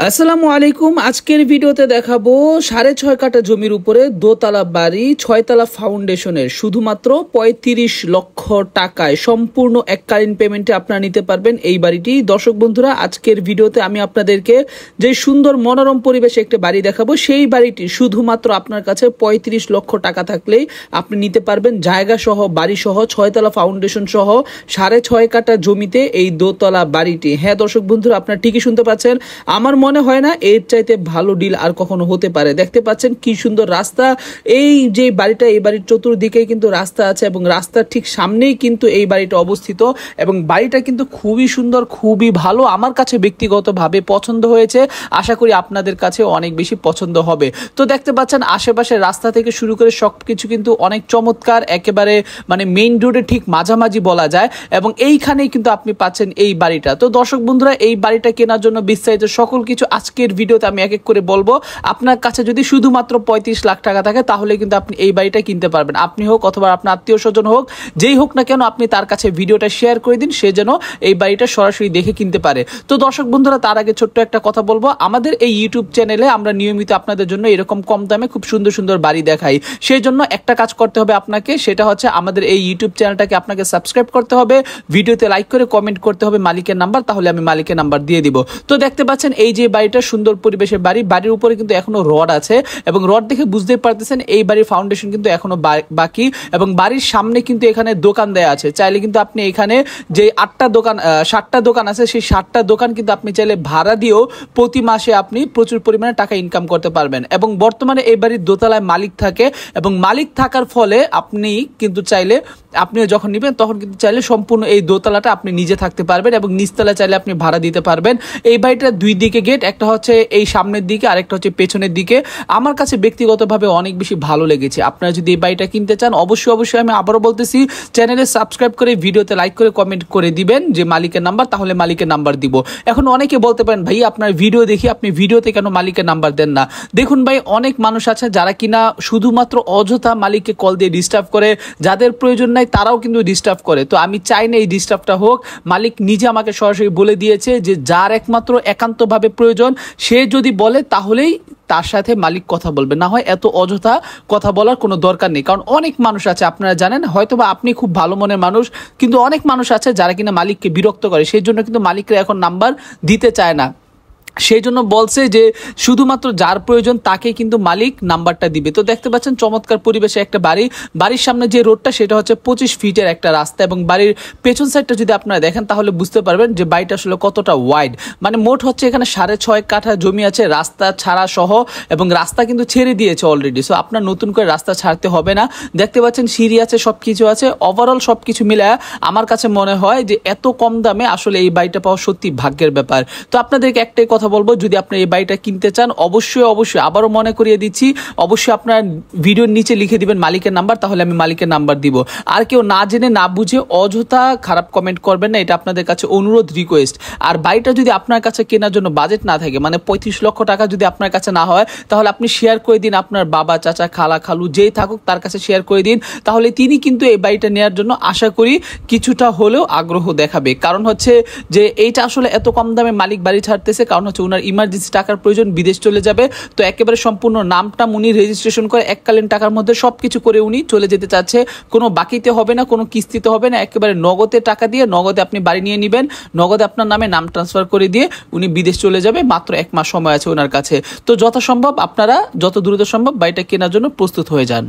আসসালামু আলাইকুম। আজকের ভিডিওতে দেখাবো 6.5 কাঠা জমির উপরে দোতলা বাড়ি 6 তলা ফাউন্ডেশনের শুধুমাত্র 35 লক্ষ টাকায় সম্পূর্ণ এককালীন পেমেন্টে আপনারা নিতে পারবেন এই বাড়িটি। দর্শক বন্ধুরা, আজকের ভিডিওতে আমি আপনাদেরকে যে সুন্দর মনোরম পরিবেশে একটা বাড়ি দেখাবো, সেই বাড়িটি শুধুমাত্র আপনার কাছে 35 লক্ষ টাকা থাকলেই আপনি নিতে পারবেন, জায়গা সহ, বাড়ি সহ, 6 তলা ফাউন্ডেশন সহ 6.5 কাঠা জমিতে এই দোতলা বাড়িটি। হ্যাঁ দর্শক বন্ধুরা, আপনারা ঠিকই শুনতে পাচ্ছেন, আমার মনে হয় না এর চাইতে ভালো ডিল আর কখনো হতে পারে। দেখতে পাচ্ছেন কি সুন্দর রাস্তা, এই যে বাড়িটা, এই বাড়ির চতুর্দিকে কিন্তু রাস্তা আছে এবং রাস্তার ঠিক সামনেই কিন্তু এই বাড়িটা অবস্থিত এবং বাড়িটা কিন্তু খুবই সুন্দর, খুবই ভালো। আমার কাছে ব্যক্তিগতভাবে পছন্দ হয়েছে, আশা করি আপনাদের কাছে অনেক বেশি পছন্দ হবে। তো দেখতে পাচ্ছেন আশেপাশে রাস্তা থেকে শুরু করে সবকিছু কিন্তু অনেক চমৎকার, একেবারে মানে মেইন রোডে ঠিক মাঝামাঝি বলা যায় এবং এইখানেই কিন্তু আপনি পাচ্ছেন এই বাড়িটা। তো দর্শক বন্ধুরা, এই বাড়িটা কেনার জন্য বিস্তারিত সকল কিছু আজকের ভিডিওতে আমি এক এক করে বলবো। আপনার কাছে যদি শুধুমাত্র 35 লাখ টাকা থাকে তাহলে কিন্তু আপনি এই বাড়িটা কিনতে পারবেন। আপনি হোক অথবা আপনার আত্মীয় স্বজন হোক, যেই হোক না কেন, আপনি তার কাছে ভিডিওটা শেয়ার করে দিন, সে যেন এই বাড়িটা সরাসরি দেখে কিনতে পারে। তো দর্শক বন্ধুরা, তার আগে ছোট্ট একটা কথা বলবো, আমাদের এই ইউটিউব চ্যানেলে আমরা নিয়মিত আপনাদের জন্য এরকম কম দামে খুব সুন্দর সুন্দর বাড়ি দেখাই। সেই জন্য একটা কাজ করতে হবে আপনাকে, সেটা হচ্ছে আমাদের এই ইউটিউব চ্যানেলটাকে আপনাকে সাবস্ক্রাইব করতে হবে, ভিডিওতে লাইক করে কমেন্ট করতে হবে মালিকের নাম্বার, তাহলে আমি মালিকের নাম্বার দিয়ে দিব। তো দেখতে পাচ্ছেন এই যে বাড়িটা সুন্দর পরিবেশের বাড়ি, বাড়ির উপরে কিন্তু এখনো রড আছে এবং রড দেখে বুঝতে পারতেছেন এই বাড়ির ফাউন্ডেশন কিন্তু এখনো বাকি এবং বাড়ির সামনে কিন্তু এখানে দোকান দেয়া আছে। চাইলে কিন্তু আপনি এখানে যে 7টা দোকান আছে, সেই 7টা দোকান কিন্তু আপনি চাইলে ভাড়া দিয়েও প্রতি মাসে আপনি প্রচুর পরিমাণে টাকা ইনকাম করতে পারবেন। এবং বর্তমানে এই বাড়ির দোতলায় মালিক থাকে এবং মালিক থাকার ফলে আপনি কিন্তু চাইলে, আপনিও যখন নেবেন তখন কিন্তু চাইলে সম্পূর্ণ এই দোতলাটা আপনি নিজে থাকতে পারবেন এবং নিচতলা চাইলে আপনি ভাড়া দিতে পারবেন। এই বাড়িটার দুই দিকে গেট, একটা হচ্ছে এই সামনের দিকে, আরেকটা হচ্ছে পেছনের দিকে। আমার কাছে ব্যক্তিগতভাবে অনেক বেশি ভালো লেগেছে। আপনারা যদি এই বাড়িটা কিনতে চান, অবশ্যই আমি আবারও বলতেছি, চ্যানেলে সাবস্ক্রাইব করে ভিডিওতে লাইক করে কমেন্ট করে দিবেন যে মালিকের নাম্বার, তাহলে মালিকের নাম্বার দিব। এখন অনেকে বলতে পারেন, ভাই আপনার ভিডিও দেখি আপনি ভিডিওতে কেন মালিকের নাম্বার দেন না? দেখুন ভাই, অনেক মানুষ আছে যারা কিনা শুধুমাত্র অযথা মালিককে কল দিয়ে ডিস্টার্ব করে, যাদের প্রয়োজন নাই তারাও কিন্তু ডিস্টার্ব করে। তো আমি চাই না এই ডিস্টার্বটা হোক। মালিক নিজে আমাকে সরাসরি বলে দিয়েছে যে যার একমাত্র একান্তভাবে প্রয়োজন সে যদি বলে তাহলেই তার সাথে মালিক কথা বলবে, না হয় এত অযথা কথা বলার কোনো দরকার নেই। কারণ অনেক মানুষ আছে, আপনারা জানেন, হয়তোবা আপনি খুব ভালো মনের মানুষ, কিন্তু অনেক মানুষ আছে যারা কিনা মালিককে বিরক্ত করে, সেই জন্য কিন্তু মালিকরা এখন নাম্বার দিতে চায় না। সেই জন্য বলছে যে শুধুমাত্র যার প্রয়োজন তাকে কিন্তু মালিক নাম্বারটা দিবে। তো দেখতে পাচ্ছেন চমৎকার পরিবেশে একটা বাড়ি, বাড়ির সামনে যে রোডটা সেটা হচ্ছে 25 ফিটের একটা রাস্তা এবং বাড়ির পেছন সাইডটা যদি আপনারা দেখেন তাহলে বুঝতে পারবেন যে বাড়িটা আসলে কতটা ওয়াইড। মানে মোট হচ্ছে এখানে 6.5 কাঠা জমি আছে রাস্তা ছাড়া সহ, এবং রাস্তা কিন্তু ছেড়ে দিয়েছে অলরেডি। সো আপনার নতুন করে রাস্তা ছাড়তে হবে না। দেখতে পাচ্ছেন সিঁড়ি আছে, সবকিছু আছে। ওভারঅল সবকিছু মিলে আমার কাছে মনে হয় যে এত কম দামে আসলে এই বাড়িটা পাওয়া সত্যি ভাগ্যের ব্যাপার। তো আপনাদেরকে একটাই কথা বলবো, যদি আপনি এই বাড়িটা কিনতে চান, অবশ্যই আবারও মনে করিয়ে দিচ্ছি, অবশ্যই আপনার ভিডিওর নিচে লিখে দিবেন মালিকের নাম্বার, তাহলে আমি মালিকের নাম্বার দিব। আর কেউ না জেনে না বুঝে অযথা খারাপ কমেন্ট করবেন না, এটা আপনাদের কাছে অনুরোধ, রিকোয়েস্ট। আর বাড়িটা যদি আপনার কাছে কেনার জন্য বাজেট না থাকে, মানে 35 লক্ষ টাকা যদি আপনার কাছে না হয়, তাহলে আপনি শেয়ার করে দিন আপনার বাবা, চাচা, খালা, খালু যেই থাকুক তার কাছে শেয়ার করে দিন, তাহলে তিনি কিন্তু এই বাড়িটা নেওয়ার জন্য আশা করি কিছুটা হলেও আগ্রহ দেখাবে। কারণ হচ্ছে যে এইটা আসলে এত কম দামে মালিক বাড়ি ছাড়তেছে, কারণ হচ্ছে ওনার ইমার্জেন্সি টাকার প্রয়োজন, বিদেশ চলে যাবে। তো একেবারে সম্পূর্ণ নামটা উনি রেজিস্ট্রেশন করে এককালীন টাকার মধ্যে সবকিছু করে উনি চলে যেতে চাচ্ছে। কোনো বাকিতে হবে না, কোনো কিস্তিতে হবে না, একেবারে নগদে টাকা দিয়ে নগদে আপনি বাড়ি নিয়ে নেবেন, নগদে আপনার নামে নাম ট্রান্সফার করে দিয়ে উনি বিদেশ চলে যাবে। মাত্র 1 মাস সময় আছে ওনার কাছে। তো যথাসম্ভব আপনারা যত দ্রুত সম্ভব বাড়িটা কেনার জন্য প্রস্তুত হয়ে যান।